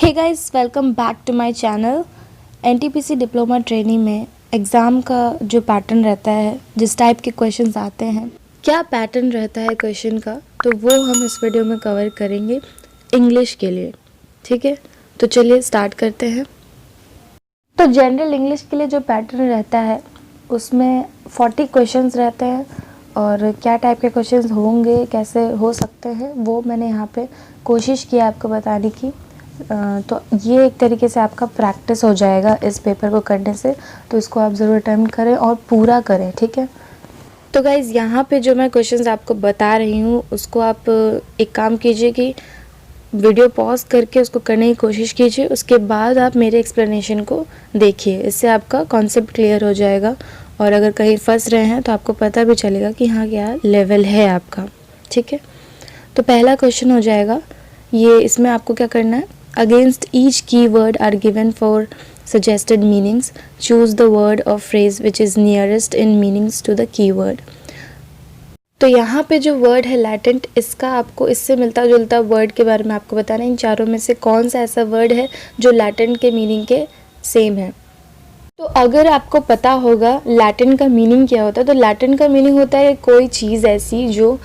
Hey guys, welcome back to my channel. NTPC diploma training में exam का जो pattern रहता है, जिस टाइप के क्वेश्चंस आते हैं, क्या पैटर्न रहता है क्वेश्चन का, तो वो हम इस वीडियो में कवर करेंगे इंग्लिश के लिए। ठीक है, तो चलिए स्टार्ट करते हैं। तो जनरल इंग्लिश के लिए जो पैटर्न रहता है उसमें 40 क्वेश्चंस रहते हैं और क्या टाइप के क्वेश्चंस होंगे, कैसे हो सकते हैं, वो मैंने यहाँ पे कोशिश की आपको बताने की। तो ये एक तरीके से आपका प्रैक्टिस हो जाएगा इस पेपर को करने से, तो इसको आप ज़रूर अटेम्प्ट करें और पूरा करें। ठीक है, तो गाइज़ यहाँ पे जो मैं क्वेश्चंस आपको बता रही हूँ उसको आप एक काम कीजिए कि वीडियो पॉज करके उसको करने की कोशिश कीजिए, उसके बाद आप मेरे एक्सप्लेनेशन को देखिए। इससे आपका कॉन्सेप्ट क्लियर हो जाएगा और अगर कहीं फंस रहे हैं तो आपको पता भी चलेगा कि हाँ क्या लेवल है आपका। ठीक है, तो पहला क्वेश्चन हो जाएगा ये। इसमें आपको क्या करना है, against each key word are given four suggested meanings, choose the word or phrase which is nearest in meanings to the keyword। तो यहाँ पे जो वर्ड है लैटेंट, इसका आपको इससे मिलता जुलता वर्ड के बारे में आपको बताना है। इन चारों में से कौन सा ऐसा वर्ड है जो लैटेंट के मीनिंग के सेम है। तो अगर आपको पता होगा लैटेंट का मीनिंग क्या होता है, तो लैटेंट का मीनिंग होता है कोई चीज़ ऐसी जो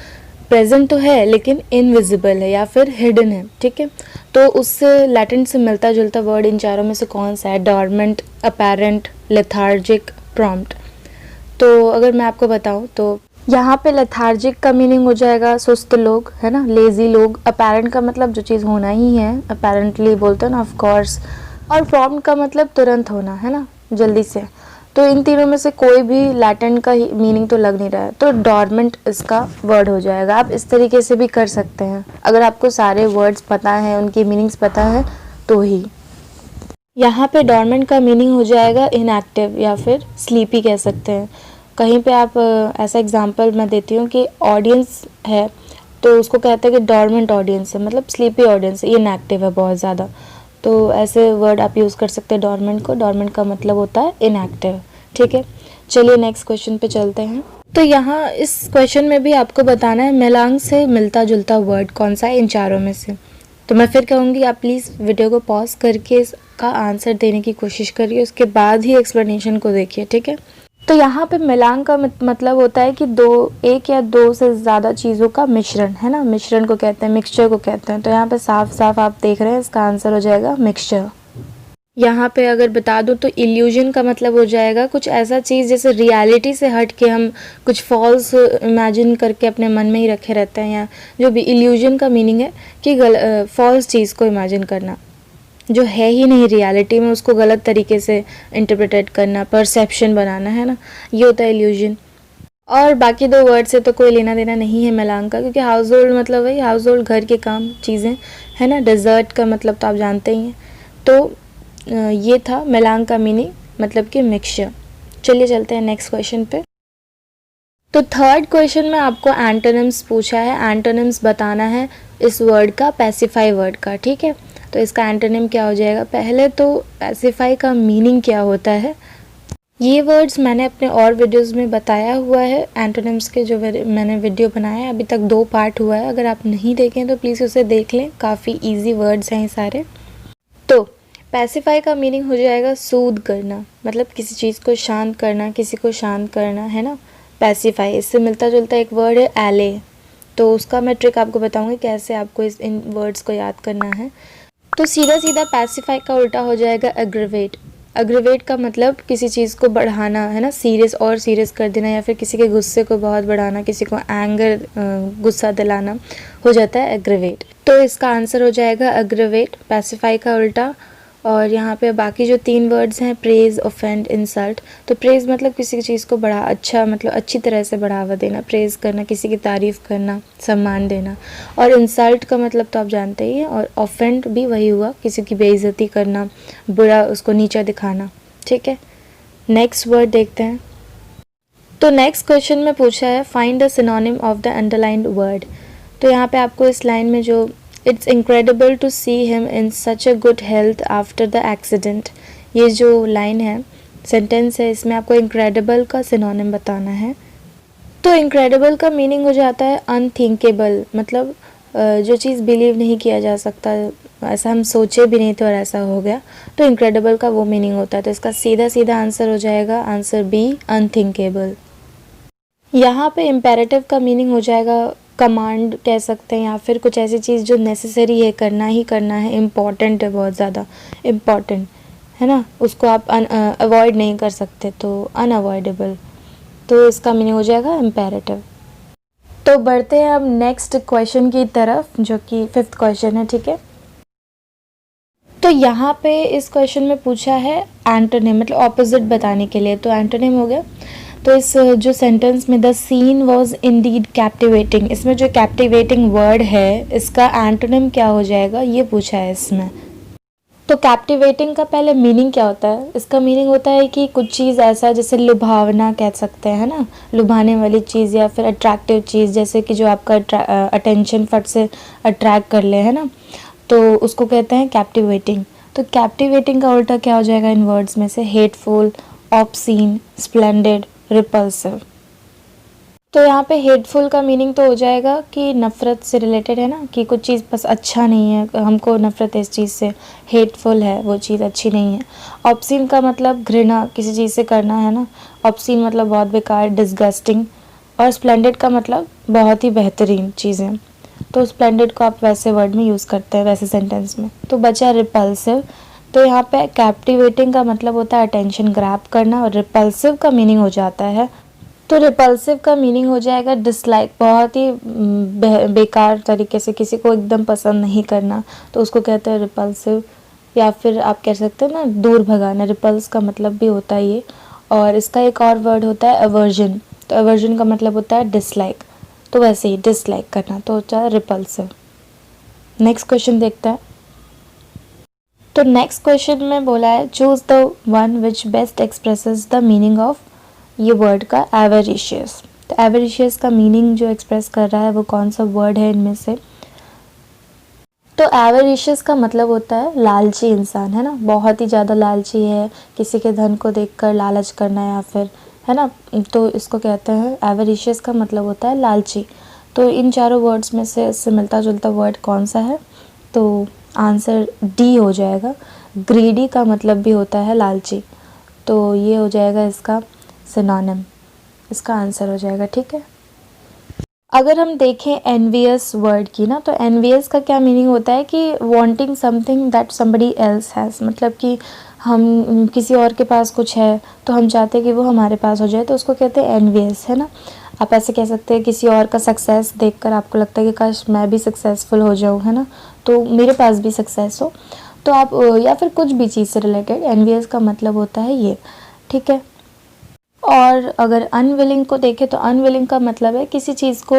प्रेजेंट तो है लेकिन इनविजिबल है या फिर हिडन है। ठीक है, तो उससे लैटेंट से मिलता जुलता वर्ड इन चारों में से कौन सा है, डॉर्मेंट, अपैरेंट, लेथार्जिक, प्रॉम्प्ट। तो अगर मैं आपको बताऊं तो यहाँ पे लेथार्जिक का मीनिंग हो जाएगा सुस्त लोग, है ना, लेजी लोग। अपैरेंट का मतलब जो चीज़ होना ही है, अपैरेंटली बोलते हैं ना, ऑफ कोर्स। और प्रॉम्प्ट का मतलब तुरंत होना, है ना, जल्दी से। तो इन तीनों में से कोई भी लैटेंट का मीनिंग तो लग नहीं रहा है, तो डॉर्मेंट इसका वर्ड हो जाएगा। आप इस तरीके से भी कर सकते हैं अगर आपको सारे वर्ड्स पता हैं, उनकी मीनिंग्स पता है तो ही। यहाँ पे डॉर्मेंट का मीनिंग हो जाएगा इनएक्टिव या फिर स्लीपी कह सकते हैं। कहीं पे आप ऐसा एग्जांपल मैं देती हूँ कि ऑडियंस है तो उसको कहते हैं कि डॉर्मेंट ऑडियंस है, मतलब स्लीपी ऑडियंस है, इनएक्टिव है बहुत ज़्यादा। तो ऐसे वर्ड आप यूज़ कर सकते हैं डॉर्मेंट को। डॉर्मेंट का मतलब होता है इनएक्टिव। ठीक है, चलिए नेक्स्ट क्वेश्चन पे चलते हैं। तो यहाँ इस क्वेश्चन में भी आपको बताना है मेलांग से मिलता जुलता वर्ड कौन सा है इन चारों में से। तो मैं फिर कहूँगी आप प्लीज़ वीडियो को पॉज करके इसका आंसर देने की कोशिश करिए, उसके बाद ही एक्सप्लेनेशन को देखिए। ठीक है, तो यहाँ पे मेलांग का मतलब होता है कि एक या दो से ज़्यादा चीज़ों का मिश्रण, है ना, मिश्रण को कहते हैं, मिक्सचर को कहते हैं। तो यहाँ पे साफ साफ आप देख रहे हैं इसका आंसर हो जाएगा मिक्सचर। यहाँ पे अगर बता दूँ तो इल्यूजन का मतलब हो जाएगा कुछ ऐसा चीज़ जैसे रियलिटी से हट के हम कुछ फॉल्स इमेजिन करके अपने मन में ही रखे रहते हैं, या जो भी इल्यूजन का मीनिंग है कि फॉल्स चीज़ को इमेजिन करना जो है ही नहीं रियलिटी में, उसको गलत तरीके से इंटरप्रेटेट करना, परसेप्शन बनाना, है ना, ये होता है इल्यूजन। और बाकी दो वर्ड से तो कोई लेना देना नहीं है मेलांग का, क्योंकि हाउस होल्ड मतलब वही हाउस होल्ड, घर के काम, चीज़ें, है ना। डेजर्ट का मतलब तो आप जानते ही हैं। तो ये था मेलांग का मीनिंग, मतलब कि मिक्सचर। चलिए चलते हैं नेक्स्ट क्वेश्चन पे। तो थर्ड क्वेश्चन में आपको एंटोनिम्स पूछा है, एंटोनिम्स बताना है इस वर्ड का, पैसिफाई वर्ड का। ठीक है, तो इसका एंटोनिम क्या हो जाएगा। पहले तो पैसिफाई का मीनिंग क्या होता है, ये वर्ड्स मैंने अपने और वीडियोस में बताया हुआ है। एंटोनिम्स के जो मैंने वीडियो बनाया है, अभी तक 2 पार्ट हुआ है, अगर आप नहीं देखें तो प्लीज़ उसे देख लें, काफ़ी इजी वर्ड्स हैं ये सारे। तो पैसिफाई का मीनिंग हो जाएगा सूद करना, मतलब किसी चीज़ को शांत करना, किसी को शांत करना, है ना, पैसिफाई। इससे मिलता जुलता एक वर्ड है एले, तो उसका मैं ट्रिक आपको बताऊंगी कैसे आपको इन वर्ड्स को याद करना है। तो सीधा सीधा पैसिफाई का उल्टा हो जाएगा एग्रीवेट। एग्रीवेट का मतलब किसी चीज़ को बढ़ाना, है ना, सीरियस और सीरियस कर देना, या फिर किसी के गुस्से को बहुत बढ़ाना, किसी को एंगर, गुस्सा दिलाना, हो जाता है एग्रीवेट। तो इसका आंसर हो जाएगा एग्रीवेट, पैसिफाई का उल्टा। और यहाँ पे बाकी जो 3 वर्ड्स हैं, प्रेज, ऑफेंड, इंसल्ट। तो प्रेज मतलब किसी चीज़ को बड़ा अच्छा, मतलब अच्छी तरह से बढ़ावा देना, प्रेज करना, किसी की तारीफ़ करना, सम्मान देना। और इंसल्ट का मतलब तो आप जानते ही हैं। और ऑफेंड भी वही हुआ, किसी की बेइज्जती करना, बुरा, उसको नीचा दिखाना। ठीक है, नेक्स्ट वर्ड देखते हैं। तो नेक्स्ट क्वेश्चन में पूछा है find the synonym of the underlined word. तो यहाँ पे आपको इस लाइन में जो it's incredible to see him in such a good health after the accident, ये जो लाइन है, सेंटेंस है, इसमें आपको इनक्रेडिबल का सिनोनिम बताना है। तो इनक्रेडिबल का मीनिंग हो जाता है अनथिंकेबल, मतलब जो चीज़ बिलीव नहीं किया जा सकता, ऐसा हम सोचे भी नहीं थे और ऐसा हो गया, तो इनक्रेडिबल का वो मीनिंग होता है। तो इसका सीधा सीधा आंसर हो जाएगा आंसर बी, अनथिंकेबल। यहाँ पे इम्पेरेटिव का मीनिंग हो जाएगा कमांड कह सकते हैं, या फिर कुछ ऐसी चीज़ जो नेसेसरी है, करना ही करना है, इम्पॉर्टेंट है, बहुत ज़्यादा इम्पॉर्टेंट है ना, उसको आप अवॉइड नहीं कर सकते, तो अनअवॉइडेबल। तो इसका मीनिंग हो जाएगा इम्पेरेटिव। तो बढ़ते हैं अब नेक्स्ट क्वेश्चन की तरफ, जो कि 5th क्वेश्चन है, ठीक है। तो यहाँ पे इस क्वेश्चन में पूछा है एंटोनिम, मतलब ऑपोजिट बताने के लिए, तो एंटोनिम हो गया। तो इस जो सेंटेंस में the scene was indeed captivating, इसमें जो कैप्टिवेटिंग वर्ड है इसका एंटोनिम क्या हो जाएगा, ये पूछा है इसमें। तो कैप्टिवेटिंग का पहले मीनिंग क्या होता है, इसका मीनिंग होता है कि कुछ चीज़ ऐसा, जैसे लुभावना कह सकते हैं ना, लुभाने वाली चीज़, या फिर अट्रैक्टिव चीज़, जैसे कि जो आपका अटेंशन फट से अट्रैक्ट कर ले, है ना, तो उसको कहते हैं कैप्टिवेटिंग। तो कैप्टिवेटिंग का उल्टा क्या हो जाएगा इन वर्ड्स में से, हेटफुल, ऑब्सीन, स्प्लेंडेड, रिपल्सिव। तो यहाँ पे हेटफुल का मीनिंग तो हो जाएगा कि नफ़रत से रिलेटेड है ना, कि कुछ चीज़ बस अच्छा नहीं है, हमको नफ़रत है इस चीज़ से, हेटफुल है, वो चीज़ अच्छी नहीं है। ऑब्सीन का मतलब घृणा किसी चीज़ से करना है ना, ऑब्सीन मतलब बहुत बेकार, डिस्गस्टिंग। और स्प्लेंडेड का मतलब बहुत ही बेहतरीन चीज़ें। तो स्प्लेंडेड को आप वैसे वर्ड में यूज़ करते हैं, वैसे सेंटेंस में। तो बचा रिपल्सिव। तो यहाँ पे कैप्टिवेटिंग का मतलब होता है अटेंशन ग्रैब करना, और रिपल्सिव का मीनिंग हो जाता है, तो रिपल्सिव का मीनिंग हो जाएगा डिसलाइक, बहुत ही बेकार तरीके से किसी को एकदम पसंद नहीं करना, तो उसको कहते हैं रिपल्सिव। या फिर आप कह सकते हैं ना दूर भगाना, रिपल्स का मतलब भी होता है ये। और इसका एक और वर्ड होता है अवर्जन, तो अवर्जन का मतलब होता है डिसलाइक, तो वैसे ही डिसलाइक करना, तो होता है रिपल्सिव। नेक्स्ट क्वेश्चन देखते हैं। तो नेक्स्ट क्वेश्चन में बोला है choose the one which best expresses the meaning of ये वर्ड का एवरिशियस। तो एवरिशियस का मीनिंग जो एक्सप्रेस कर रहा है वो कौन सा वर्ड है इनमें से। तो एवरिशियस का मतलब होता है लालची इंसान, है ना, बहुत ही ज़्यादा लालची है, किसी के धन को देखकर लालच करना, या फिर है ना, तो इसको कहते हैं एवरिशियस का मतलब होता है लालची। तो इन चारों वर्ड्स में से इससे मिलता जुलता वर्ड कौन सा है, तो आंसर डी हो जाएगा। ग्रीडी का मतलब भी होता है लालची, तो ये हो जाएगा इसका सिनोनिम, इसका आंसर हो जाएगा, ठीक है। अगर हम देखें एनवियस वर्ड की ना, तो एनवियस का क्या मीनिंग होता है कि wanting something that somebody else has, मतलब कि हम किसी और के पास कुछ है तो हम चाहते हैं कि वो हमारे पास हो जाए, तो उसको कहते हैं एनवियस, है ना। आप ऐसे कह सकते हैं किसी और का सक्सेस देखकर आपको लगता है कि काश मैं भी सक्सेसफुल हो जाऊँ, है ना, तो मेरे पास भी सक्सेस हो, तो आप या फिर कुछ भी चीज़ से रिलेटेड एनवियस का मतलब होता है ये, ठीक है। और अगर अनविलिंग को देखें तो अनविलिंग का मतलब है किसी चीज़ को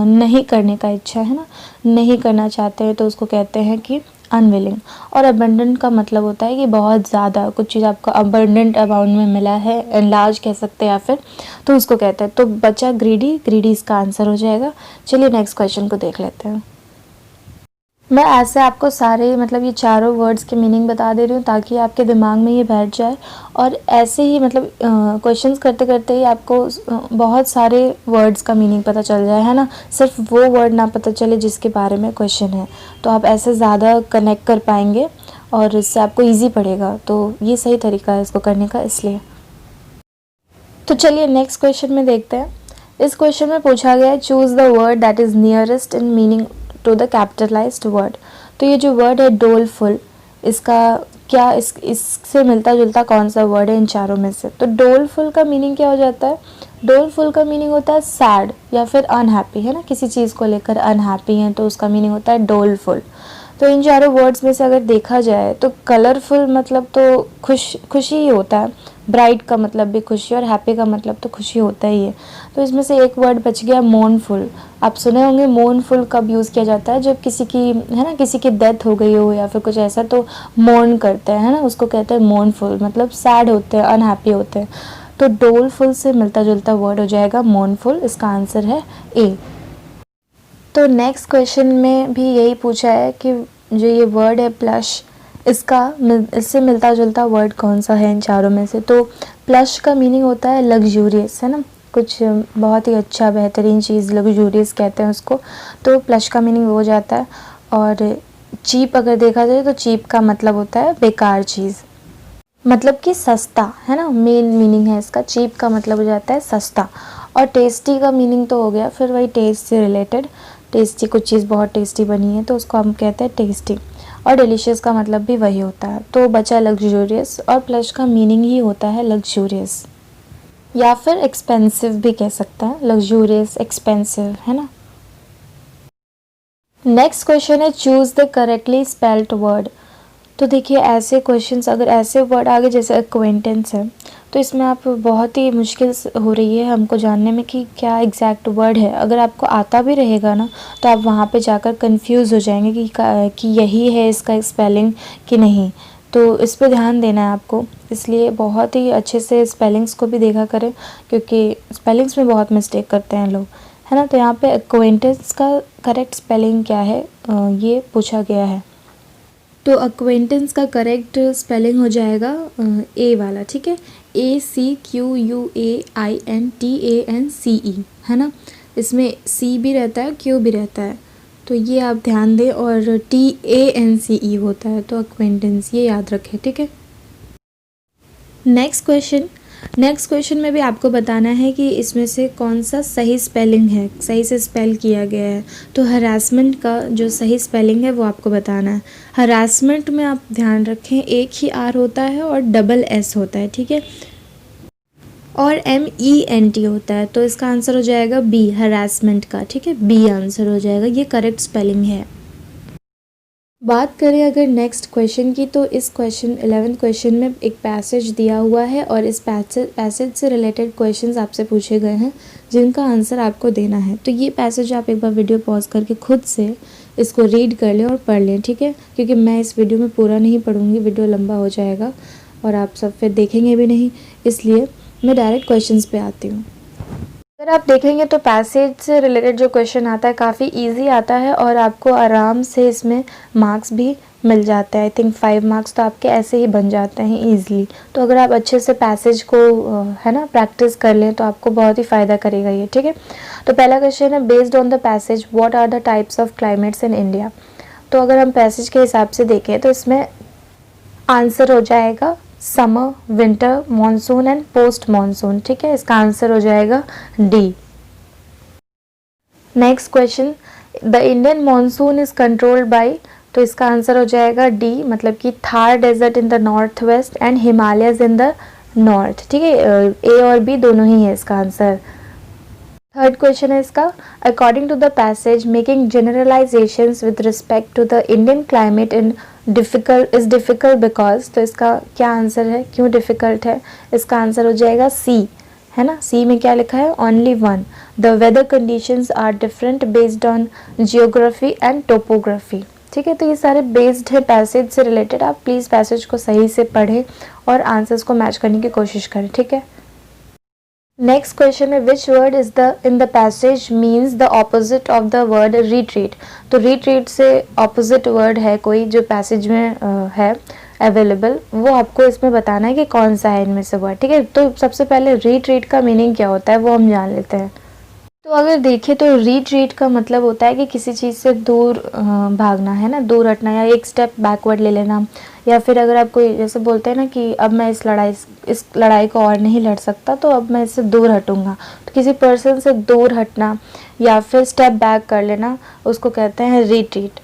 नहीं करने का इच्छा, है ना, नहीं करना चाहते हैं, तो उसको कहते हैं कि अनविलिंग। और अबंडेंट का मतलब होता है कि बहुत ज़्यादा कुछ चीज़ आपको अबंडेंट अमाउंट में मिला है, एनलार्ज कह सकते हैं या फिर, तो उसको कहते हैं। तो बचा ग्रीडी, ग्रीडी इसका आंसर हो जाएगा। चलिए नेक्स्ट क्वेश्चन को देख लेते हैं। मैं ऐसे आपको सारे मतलब ये चारों वर्ड्स के मीनिंग बता दे रही हूँ ताकि आपके दिमाग में ये बैठ जाए, और ऐसे ही मतलब क्वेश्चंस करते करते ही आपको बहुत सारे वर्ड्स का मीनिंग पता चल जाए, है ना, सिर्फ वो वर्ड ना पता चले जिसके बारे में क्वेश्चन है, तो आप ऐसे ज़्यादा कनेक्ट कर पाएंगे और इससे आपको ईजी पड़ेगा। तो ये सही तरीका है इसको करने का, इसलिए। तो चलिए नेक्स्ट क्वेश्चन में देखते हैं। इस क्वेश्चन में पूछा गया है choose the word that is nearest in meaning to the capitalized word. तो ये जो वर्ड है डोलफुल, इसका क्या इससे मिलता जुलता कौन सा वर्ड है इन चारों में से। तो डोलफुल का मीनिंग क्या हो जाता है, डोलफुल का मीनिंग होता है सैड या फिर अनहैप्पी, है ना, किसी चीज़ को लेकर अनहैप्पी हैं तो उसका मीनिंग होता है डोलफुल। तो इन चारों वर्ड्स में से अगर देखा जाए तो कलरफुल मतलब तो खुशी ही होता है, ब्राइट का मतलब भी खुशी, और हैप्पी का मतलब तो खुशी होता ही है। तो इसमें से एक वर्ड बच गया मोर्नफुल। आप सुने होंगे मोर्नफुल कब यूज़ किया जाता है, जब किसी की, है ना, किसी की डेथ हो गई हो या फिर कुछ ऐसा, तो मोर्न करते हैं, है ना, उसको कहते हैं मोर्नफुल, मतलब सैड होते हैं, अनहैप्पी होते हैं। तो डोलफुल से मिलता जुलता वर्ड हो जाएगा मोर्नफुल, इसका आंसर है ए। तो नेक्स्ट क्वेश्चन में भी यही पूछा है कि जो ये वर्ड है प्लश, इससे मिलता जुलता वर्ड कौन सा है इन चारों में से। तो प्लश का मीनिंग होता है लग्जूरियस, है ना, कुछ बहुत ही अच्छा बेहतरीन चीज़, लग्जूरियस कहते हैं उसको, तो प्लश का मीनिंग हो जाता है। और चीप अगर देखा जाए तो चीप का मतलब होता है बेकार चीज़, मतलब कि सस्ता, है ना, मेन मीनिंग है इसका। चीप का मतलब हो जाता है सस्ता। और टेस्टी का मीनिंग तो हो गया फिर वही टेस्ट से रिलेटेड, टेस्टी, कुछ चीज़ बहुत टेस्टी बनी है तो उसको हम कहते हैं टेस्टी। और डिलीशियस का मतलब भी वही होता है। तो बचा लग्जूरियस, और प्लस का मीनिंग ही होता है लग्जूरियस, या फिर एक्सपेंसिव भी कह सकते हैं, लग्जूरियस एक्सपेंसिव, है ना। नेक्स्ट क्वेश्चन है choose the correctly spelled word. तो देखिए ऐसे क्वेश्चंस, अगर ऐसे वर्ड आगे जैसे एक्वेंटेंस है, तो इसमें आप बहुत ही मुश्किल हो रही है हमको जानने में कि क्या एग्जैक्ट वर्ड है। अगर आपको आता भी रहेगा ना तो आप वहाँ पे जाकर कंफ्यूज हो जाएंगे कि यही है इसका स्पेलिंग कि नहीं। तो इस पे ध्यान देना है आपको, इसलिए बहुत ही अच्छे से स्पेलिंग्स को भी देखा करें, क्योंकि स्पेलिंग्स में बहुत मिस्टेक करते हैं लोग, है ना। तो यहाँ पे एक्वेंटेंस का करेक्ट स्पेलिंग क्या है ये पूछा गया है। तो अक्वेंटेंस का करेक्ट स्पेलिंग हो जाएगा ए वाला, ठीक है, ACQUAINTANCE, है ना। इसमें सी भी रहता है, क्यू भी रहता है, तो ये आप ध्यान दें। और TANCE होता है, तो अक्वेंटेंस, ये याद रखें, ठीक है। नेक्स्ट क्वेश्चन में भी आपको बताना है कि इसमें से कौन सा सही स्पेलिंग है, सही से स्पेल किया गया है। तो हरासमेंट का जो सही स्पेलिंग है वो आपको बताना है। हरासमेंट में आप ध्यान रखें एक ही आर होता है और डबल एस होता है, ठीक है, और MENT होता है। तो इसका आंसर हो जाएगा बी, हरासमेंट का, ठीक है, बी आंसर हो जाएगा, ये करेक्ट स्पेलिंग है। बात करें अगर नेक्स्ट क्वेश्चन की, तो इस क्वेश्चन 11th क्वेश्चन में एक पैसेज दिया हुआ है और इस पैसेज से रिलेटेड क्वेश्चंस आपसे पूछे गए हैं जिनका आंसर आपको देना है। तो ये पैसेज आप एक बार वीडियो पॉज करके खुद से इसको रीड कर लें और पढ़ लें, ठीक है, क्योंकि मैं इस वीडियो में पूरा नहीं पढ़ूंगी, वीडियो लंबा हो जाएगा और आप सब फिर देखेंगे भी नहीं, इसलिए मैं डायरेक्ट क्वेश्चंस पे आती हूँ। अगर आप देखेंगे तो पैसेज से रिलेटेड जो क्वेश्चन आता है काफ़ी इजी आता है और आपको आराम से इसमें मार्क्स भी मिल जाते हैं। आई थिंक 5 मार्क्स तो आपके ऐसे ही बन जाते हैं ईजिली। तो अगर आप अच्छे से पैसेज को है ना प्रैक्टिस कर लें तो आपको बहुत ही फ़ायदा करेगा ये, ठीक है। तो पहला क्वेश्चन है based on the passage what are the types of climates in India. तो अगर हम पैसेज के हिसाब से देखें तो इसमें आंसर हो जाएगा summer, winter, monsoon and post monsoon, ठीक है, इसका आंसर हो जाएगा D. Next question the Indian monsoon is controlled by, तो इसका आंसर हो जाएगा डी, मतलब कि Thar desert in the north west and Himalayas in the north, ठीक है, ए और बी दोनों ही है इसका आंसर। थर्ड क्वेश्चन है इसका according to the passage making generalizations with respect to the Indian climate in difficult because, तो इसका क्या आंसर है, क्यों डिफिकल्ट है, इसका आंसर हो जाएगा सी, है ना। सी में क्या लिखा है only one, the weather conditions are different based on geography and topography, ठीक है। तो ये सारे बेस्ड है पैसेज से रिलेटेड, आप प्लीज़ पैसेज को सही से पढ़ें और आंसर्स को मैच करने की कोशिश करें, ठीक है। नेक्स्ट क्वेश्चन है which word is the in the passage means the opposite of the word retreat. तो रिट्रीट से ऑपोजिट वर्ड है कोई जो पैसेज में है अवेलेबल, वो आपको इसमें बताना है कि कौन सा है इनमें से वर्ड, ठीक है। तो सबसे पहले रिट्रीट का मीनिंग क्या होता है वो हम जान लेते हैं। तो अगर देखें तो रिट्रीट का मतलब होता है कि किसी चीज़ से दूर भागना, है ना, दूर हटना या एक स्टेप बैकवर्ड ले लेना, या फिर अगर आप कोई जैसे बोलते हैं ना कि अब मैं इस लड़ाई को और नहीं लड़ सकता तो अब मैं इससे दूर हटूंगा, तो किसी पर्सन से दूर हटना या फिर स्टेप बैक कर लेना उसको कहते हैं रिट्रीट।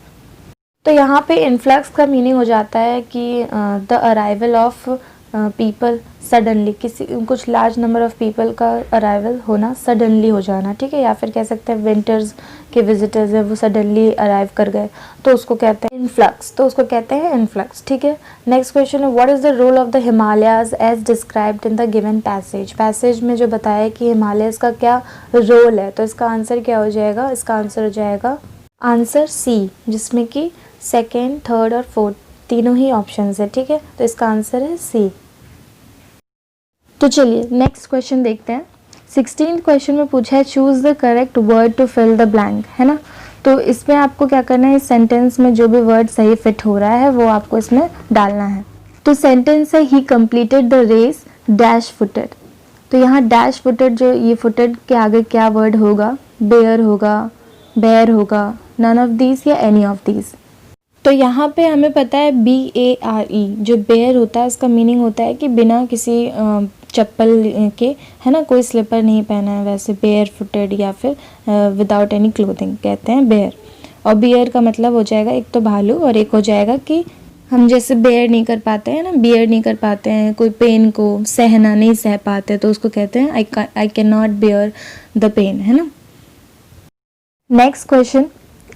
तो यहाँ पे इन्फ्लक्स का मीनिंग हो जाता है कि the arrival of people suddenly, किसी कुछ लार्ज नंबर ऑफ पीपल का अराइवल होना, सडनली हो जाना, ठीक है, या फिर कह सकते हैं विंटर्स के विजिटर्स है वो सडनली अराइव कर गए तो उसको कहते हैं इन्फ्लक्स, तो उसको कहते हैं इन्फ्लक्स, ठीक है। नेक्स्ट क्वेश्चन है what is the role of the Himalayas as described in the given passage. Passage में जो बताया है कि हिमालयस का क्या रोल है, तो इसका आंसर क्या हो जाएगा, इसका आंसर हो जाएगा आंसर सी, जिसमें कि सेकेंड, थर्ड और फोर्थ तीनों ही ऑप्शंस है, ठीक है, तो इसका आंसर है सी। तो चलिए नेक्स्ट क्वेश्चन देखते हैं। 16th क्वेश्चन में पूछा है choose the correct word to fill the blank, है ना। तो इसमें आपको क्या करना है, इस सेंटेंस में जो भी वर्ड सही फिट हो रहा है वो आपको इसमें डालना है। तो सेंटेंस है he completed the race dash footed, तो यहाँ डैश फुटेड, जो ये फुटेड के आगे क्या वर्ड होगा, बेयर होगा, बेयर होगा, नन ऑफ दीज या एनी ऑफ दीज। तो यहाँ पे हमें पता है BARE जो बेयर होता है उसका मीनिंग होता है कि बिना किसी चप्पल के, है ना, कोई स्लीपर नहीं पहना है, वैसे बेयर फुटेड या फिर विदाउट एनी क्लोथिंग कहते हैं बेयर। और बियर का मतलब हो जाएगा एक तो भालू और एक हो जाएगा कि हम जैसे बेयर नहीं कर पाते हैं ना, बियर नहीं कर पाते हैं, कोई पेन को सहना नहीं सह पाते तो उसको कहते हैं I can not bear the pain, है ना। नेक्स्ट क्वेश्चन,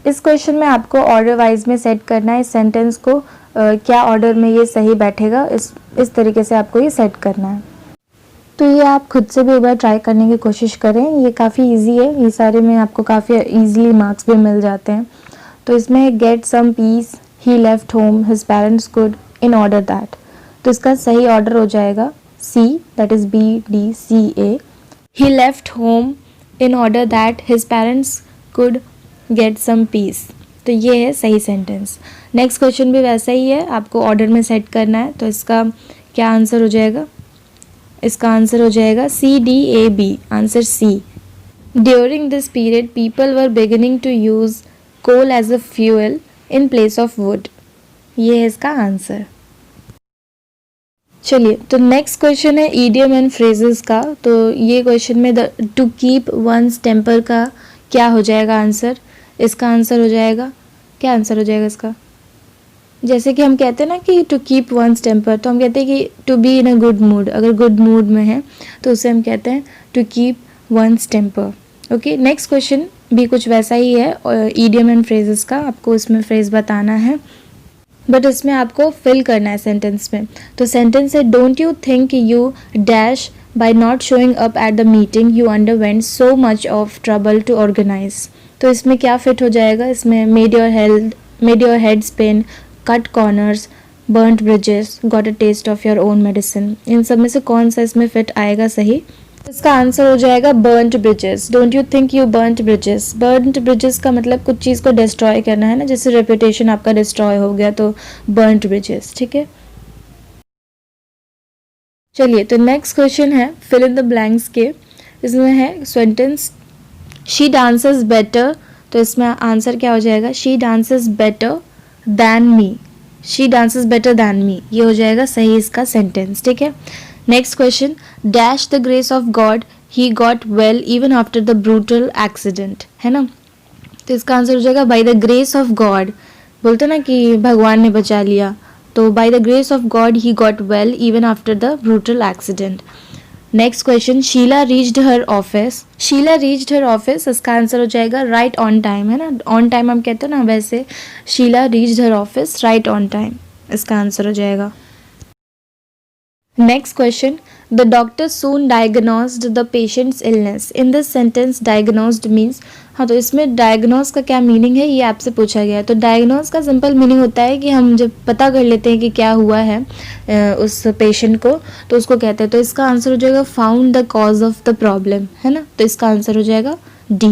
इस क्वेश्चन में आपको ऑर्डर वाइज में सेट करना है इस सेंटेंस को, क्या ऑर्डर में ये सही बैठेगा, इस तरीके से आपको ये सेट करना है। तो ये आप खुद से भी एक बार ट्राई करने की कोशिश करें, ये काफ़ी इजी है, ये सारे में आपको काफ़ी इजीली मार्क्स भी मिल जाते हैं। तो इसमें get some peace, he left home, his parents could, in order that, तो इसका सही ऑर्डर हो जाएगा C, that is BDCA। He left home in order that his parents could get some peace, तो ये है सही सेंटेंस। नेक्स्ट क्वेश्चन भी वैसा ही है, आपको ऑर्डर में सेट करना है। तो इसका क्या आंसर हो जाएगा, इसका आंसर हो जाएगा CDAB, answer C। During this period people were beginning to use coal as a fuel in place of wood, ये है इसका आंसर। चलिए, तो नेक्स्ट क्वेश्चन है ईडियम एंड फ्रेजेस का। तो ये क्वेश्चन में टू कीप वंस टेम्पर का क्या हो जाएगा आंसर, इसका आंसर हो जाएगा, क्या आंसर हो जाएगा इसका, जैसे कि हम कहते हैं ना कि टू कीप वंस टेम्पर, तो हम कहते हैं कि to be in a good mood, अगर गुड मूड में है तो उसे हम कहते हैं to keep one's temper. Okay, next question भी कुछ वैसा ही है, ईडियम एंड फ्रेजेस का, आपको इसमें फ्रेज बताना है बट इसमें आपको फिल करना है सेंटेंस में। तो सेंटेंस है don't you think you dash by not showing up at the meeting you underwent so much of trouble to organise, तो इसमें क्या फिट हो जाएगा, इसमें made your head spin, cut corners, burnt bridges, got a taste of your own medicine, इन सब में से कौन सा इसमें फिट आएगा सही, इसका आंसर हो जाएगा burnt bridges. Don't you think you burnt bridges, burnt bridges का मतलब कुछ चीज़ को डिस्ट्रॉय करना है ना, जैसे रेपुटेशन आपका डिस्ट्रॉय हो गया तो बर्न्ट ब्रिजेस, ठीक है। चलिए, तो नेक्स्ट क्वेश्चन है फिल इन द ब्लैंक्स के, इसमें है सेंटेंस शी डांसेस बेटर, तो इसमें आंसर क्या हो जाएगा, she dances better than me, she dances better than me, ये हो जाएगा सही इसका सेंटेंस, ठीक है। Next question dash the grace of God he got well even after the brutal accident, है ना, तो इसका आंसर हो जाएगा by the grace of God, बोलते ना कि भगवान ने बचा लिया, तो by the grace of God he got well even after the brutal accident. Next question Sheila reached her office, Sheila reached her office, इसका आंसर हो जाएगा राइट ऑन टाइम, है ना, ऑन टाइम हम कहते हैं ना, वैसे Sheela reached her office right on time, इसका आंसर हो जाएगा। Next question the doctor soon diagnosed the patient's illness, in this sentence diagnosed means, हाँ तो इसमें डायग्नोस का क्या मीनिंग है ये आपसे पूछा गया है। तो डायग्नोस का सिंपल मीनिंग होता है कि हम जब पता कर लेते हैं कि क्या हुआ है उस पेशेंट को, तो उसको कहते हैं। तो इसका आंसर हो जाएगा found the cause of the problem, है ना, तो इसका आंसर हो जाएगा D।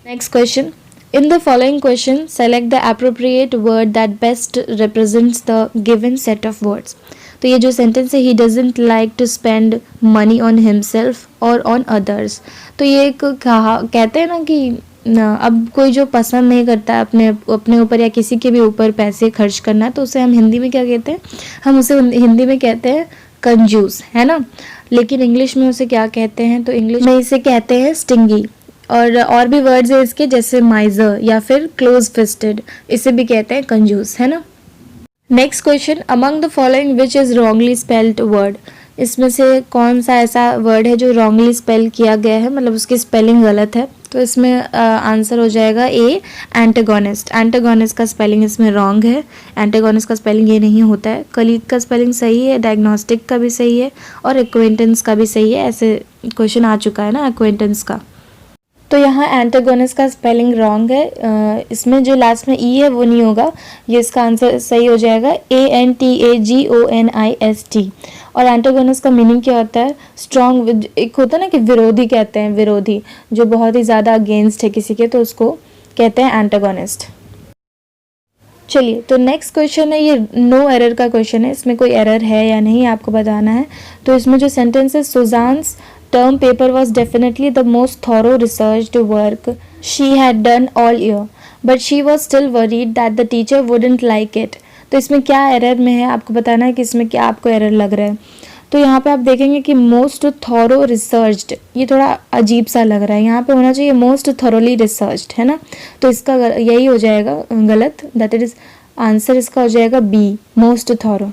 Next question in the following question select the appropriate word that best represents the given set of words. तो ये जो सेंटेंस है he doesn't like to spend money on himself और ऑन अदर्स, तो ये एक कहते हैं ना कि अब कोई जो पसंद नहीं करता अपने ऊपर या किसी के भी ऊपर पैसे खर्च करना, तो उसे हम हिंदी में क्या कहते हैं, हम उसे हिंदी में कहते हैं कंजूस, है ना, लेकिन इंग्लिश में उसे क्या कहते हैं, तो इंग्लिश में इसे कहते हैं स्टिंगी, और भी वर्ड्स है इसके जैसे माइजर या फिर क्लोज फिस्टेड, इसे भी कहते हैं कंजूस, है ना। Next question among the following which is wrongly spelled word, इसमें से कौन सा ऐसा वर्ड है जो रॉन्गली स्पेल किया गया है, मतलब उसकी स्पेलिंग गलत है, तो इसमें आंसर हो जाएगा A एंटागोनिस्ट। एंटागोनिस्ट का स्पेलिंग इसमें रॉन्ग है, एंटागोनिस्ट का स्पेलिंग ये नहीं होता है। कलीग का स्पेलिंग सही है, डायग्नोस्टिक का भी सही है और एक्वेंटेंस का भी सही है, ऐसे क्वेश्चन आ चुका है ना एक्वेंटेंस का। तो यहाँ एंटागोनिस्ट का स्पेलिंग रॉन्ग है, इसमें जो लास्ट में ई है वो नहीं होगा, ये इसका आंसर सही हो जाएगा ANTAGONIST। और एंटागोनिस्ट का मीनिंग क्या होता है, स्ट्रॉन्ग, एक होता है ना कि विरोधी कहते हैं, विरोधी जो बहुत ही ज़्यादा अगेंस्ट है किसी के, तो उसको कहते हैं एंटागोनिस्ट। चलिए, तो नेक्स्ट क्वेश्चन है, ये नो एरर का क्वेश्चन है, इसमें कोई एरर है या नहीं आपको बताना है। तो इसमें जो सेंटेंस है सुजान्स term paper was definitely the most thorough researched work she had done all year, but she was still worried that the teacher wouldn't like it. तो इसमें क्या एरर में है आपको बताना है कि इसमें क्या आपको एरर लग रहा है। तो यहाँ पे आप देखेंगे कि मोस्ट थॉरो रिसर्च्ड, ये थोड़ा अजीब सा लग रहा है, यहाँ पे होना चाहिए मोस्ट थॉरोली रिसर्च्ड, है ना। तो इसका यही हो जाएगा गलत, दैट इज आंसर इसका हो जाएगा बी, मोस्ट थॉरो।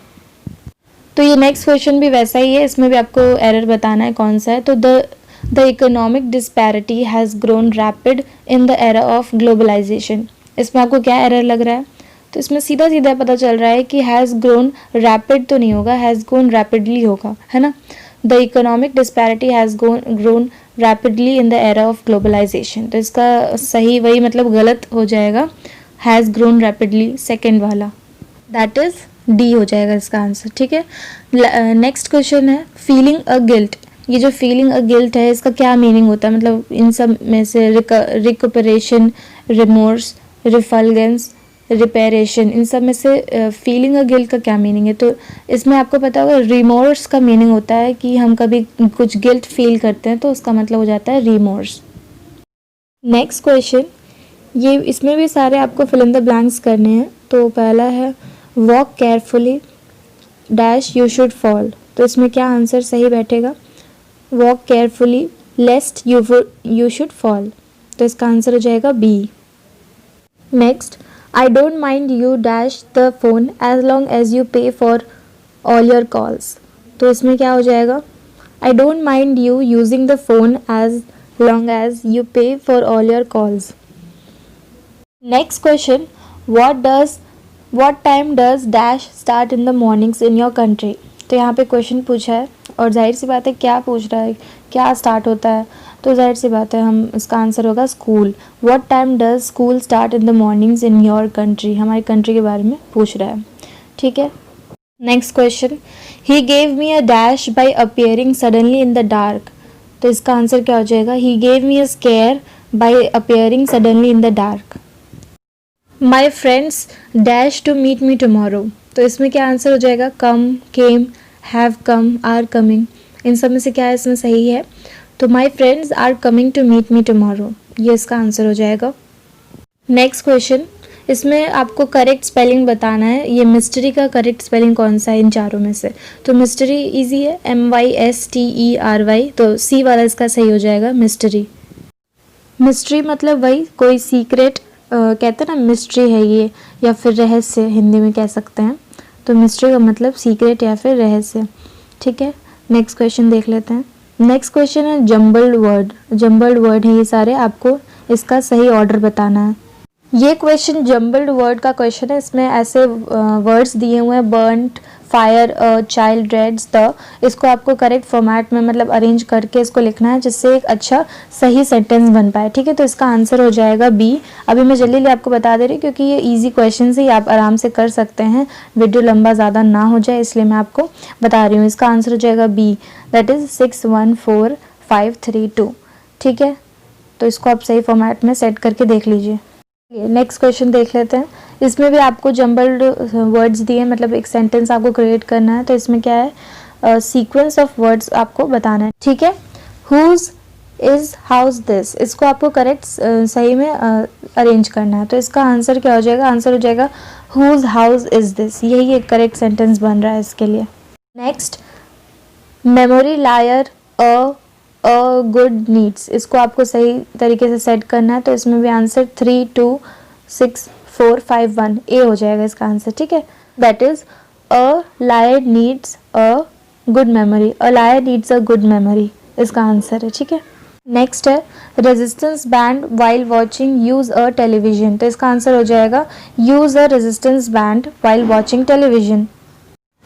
तो ये नेक्स्ट क्वेश्चन भी वैसा ही है, इसमें भी आपको एरर बताना है कौन सा है। तो the economic disparity has grown rapid in the era of globalization. इसमें आपको क्या एरर लग रहा है? तो इसमें सीधा सीधा पता चल रहा है कि हैज़ ग्रोन रैपिड तो नहीं होगा, हैज़ ग्रोन रैपिडली होगा, है ना। The economic disparity has grown rapidly in the era of globalization. तो इसका सही वही मतलब गलत हो जाएगा, हैज़ ग्रोन रैपिडली, सेकेंड वाला, दैट इज़ डी हो जाएगा इसका आंसर, ठीक है। नेक्स्ट क्वेश्चन है फीलिंग अ गिल्ट। ये जो फीलिंग अ गिल्ट है इसका क्या मीनिंग होता है? मतलब इन सब में से रिकपरेशन, रिमोर्स, रिफल्गेंस, रिपेरेशन, इन सब में से फीलिंग अ गिल्ट का क्या मीनिंग है? तो इसमें आपको पता होगा रिमोर्स का मीनिंग होता है कि हम कभी कुछ गिल्ट फील करते हैं तो उसका मतलब हो जाता है रिमोर्स। नेक्स्ट क्वेश्चन, ये इसमें भी सारे आपको फिल इन द ब्लैंक्स करने हैं। तो पहला है walk carefully dash you should fall. तो इसमें क्या आंसर सही बैठेगा? Walk carefully lest you should fall. तो इसका आंसर हो जाएगा B. Next, I don't mind you dash the phone as long as you pay for all your calls. तो इसमें क्या हो जाएगा? I don't mind you using the phone as long as you pay for all your calls. Next question, what time does dash start in the mornings in your country। तो यहाँ पे question पूछा है और जाहिर सी बात है क्या पूछ रहा है, क्या स्टार्ट होता है? तो जाहिर सी बात है हम इसका आंसर होगा school. what time does school start in the mornings in your country, हमारी कंट्री के बारे में पूछ रहा है, ठीक है। Next question, he gave me a dash by appearing suddenly in the dark। तो इसका आंसर क्या हो जाएगा? he gave me a scare by appearing suddenly in the dark। My friends dash to meet me tomorrow. तो इसमें क्या answer हो जाएगा? Come, came, have come, are coming, इन सब में से क्या है इसमें सही है? तो my friends are coming to meet me tomorrow, ये इसका आंसर हो जाएगा। नेक्स्ट क्वेश्चन, इसमें आपको करेक्ट स्पेलिंग बताना है। ये मिस्ट्री का करेक्ट स्पेलिंग कौन सा है इन चारों में से? तो मिस्ट्री इजी है, MYSTERY, तो सी वाला इसका सही हो जाएगा, मिस्ट्री। मिस्ट्री मतलब वही कोई सीक्रेट, कहते हैं ना मिस्ट्री है ये, या फिर रहस्य हिंदी में कह सकते हैं। तो मिस्ट्री का मतलब सीक्रेट या फिर रहस्य, ठीक है। नेक्स्ट क्वेश्चन देख लेते हैं। नेक्स्ट क्वेश्चन है जम्बल्ड वर्ड। जम्बल्ड वर्ड है ये सारे, आपको इसका सही ऑर्डर बताना है। ये क्वेश्चन जम्बल्ड वर्ड का क्वेश्चन है, इसमें ऐसे वर्ड्स दिए हुए हैं burnt, fire, child, dreads, the. इसको आपको करेक्ट फॉर्मेट में मतलब अरेंज करके इसको लिखना है जिससे एक अच्छा सही सेंटेंस बन पाए, ठीक है। तो इसका आंसर हो जाएगा बी। अभी मैं जल्दी आपको बता दे रही हूँ क्योंकि ये इजी क्वेश्चन ही आप आराम से कर सकते हैं, वीडियो लंबा ज़्यादा ना हो जाए इसलिए मैं आपको बता रही हूँ। इसका आंसर हो जाएगा बी, दैट इज़ 614532, ठीक है। तो इसको आप सही फॉर्मेट में सेट करके देख लीजिए। नेक्स्ट क्वेश्चन देख लेते हैं। इसमें भी आपको जम्बल्ड वर्ड्स दिए, मतलब एक सेंटेंस आपको क्रिएट करना है। तो इसमें क्या है, सीक्वेंस ऑफ वर्ड्स आपको बताना है, ठीक है। हुज इज हाउस दिस, इसको आपको करेक्ट सही में अरेंज करना है। तो इसका आंसर क्या हो जाएगा? आंसर हो जाएगा हुज हाउस इज दिस, यही एक करेक्ट सेंटेंस बन रहा है इसके लिए। Next, memory, liar, good needs, इसको आपको सही तरीके से सेट करना है। तो इसमें भी आंसर 32645 ए हो जाएगा इसका आंसर, ठीक है। That is a liar needs a good memory, a liar needs a good memory, इसका आंसर है, ठीक है। नेक्स्ट है resistance band while watching use a television. तो इसका आंसर हो जाएगा use a resistance band while watching television.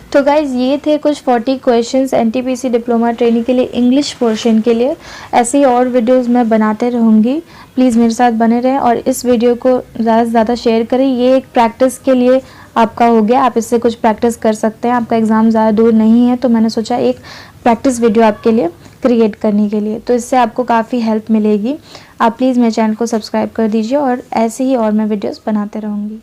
तो गाइज़ ये थे कुछ 40 क्वेश्चंस NTPC डिप्लोमा ट्रेनिंग के लिए इंग्लिश पोर्शन के लिए। ऐसे ही और वीडियोस मैं बनाते रहूँगी, प्लीज़ मेरे साथ बने रहें और इस वीडियो को ज़्यादा से ज़्यादा शेयर करें। ये एक प्रैक्टिस के लिए आपका हो गया, आप इससे कुछ प्रैक्टिस कर सकते हैं। आपका एग्ज़ाम ज़्यादा दूर नहीं है तो मैंने सोचा एक प्रैक्टिस वीडियो आपके लिए क्रिएट करने के लिए, तो इससे आपको काफ़ी हेल्प मिलेगी। आप प्लीज़ मेरे चैनल को सब्सक्राइब कर दीजिए और ऐसे ही और मैं वीडियोज़ बनाते रहूँगी।